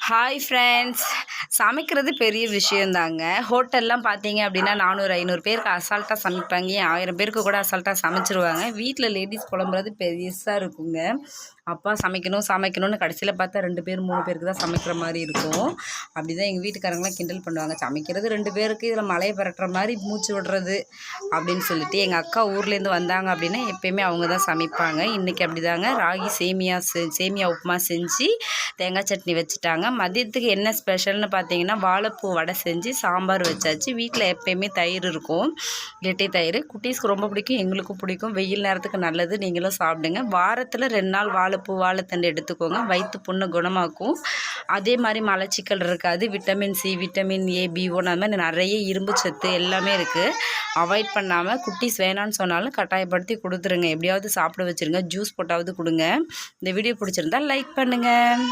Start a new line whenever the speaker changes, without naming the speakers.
Hi friends. சமைக்கிறது பெரிய விஷயந்தாங்க. ஹோட்டல்லாம் பார்த்தீங்க அப்படின்னா 400, 500 பேருக்கு அசால்ட்டாக சமைப்பாங்க. 1000 பேருக்கு கூட அசால்ட்டாக சமைச்சிருவாங்க. வீட்டில் லேடிஸ் புலம்புறது பெருசாக இருக்குங்க. அப்பா சமைக்கணும் சமைக்கணும்னு கடைசியில் பார்த்தா 2 பேர் 3 பேருக்கு தான் சமைக்கிற மாதிரி இருக்கும். அப்படி தான் எங்கள் வீட்டுக்காரங்களாம் கிண்டல் பண்ணுவாங்க. சமைக்கிறது 2 பேருக்கு, இதில் மலையை பரட்டுற மாதிரி மூச்சு விடுறது அப்படின்னு சொல்லிட்டு. எங்கள் அக்கா ஊர்லேருந்து வந்தாங்க அப்படின்னா எப்போயுமே அவங்க தான் சமைப்பாங்க. இன்றைக்கி அப்படி தாங்க ராகி சேமியா உப்புமா செஞ்சு தேங்காய் சட்னி வச்சுட்டாங்க. மதியத்துக்கு என்ன ஸ்பெஷல்னு பார்த்தீங்கன்னா வாழைப்பூ வடை செஞ்சு சாம்பார் வச்சாச்சு. வீட்டில் எப்போயுமே தயிர் இருக்கும், கெட்டி தயிர். குட்டீஸ்க்கு ரொம்ப பிடிக்கும், எங்களுக்கும் பிடிக்கும். வெயில் நேரத்துக்கு நல்லது, நீங்களும் சாப்பிடுங்க. வாரத்தில் 2 நாள் வாழைப்பூ வாழைத்தண்டு எடுத்துக்கோங்க, வயிற்று புண்ணை குணமாக்கும். அதே மாதிரி மலச்சிக்கல் இருக்காது. Vitamin C, vitamin A, B1 அது மாதிரி நிறைய இரும்பு சத்து எல்லாமே இருக்குது. அவாய்ட் பண்ணாமல் குட்டீஸ் வேணான்னு சொன்னாலும் கட்டாயப்படுத்தி கொடுத்துருங்க. எப்படியாவது சாப்பிட வச்சுருங்க. ஜூஸ் போட்டாவது கொடுங்க. இந்த வீடியோ பிடிச்சிருந்தா லைக் பண்ணுங்கள்.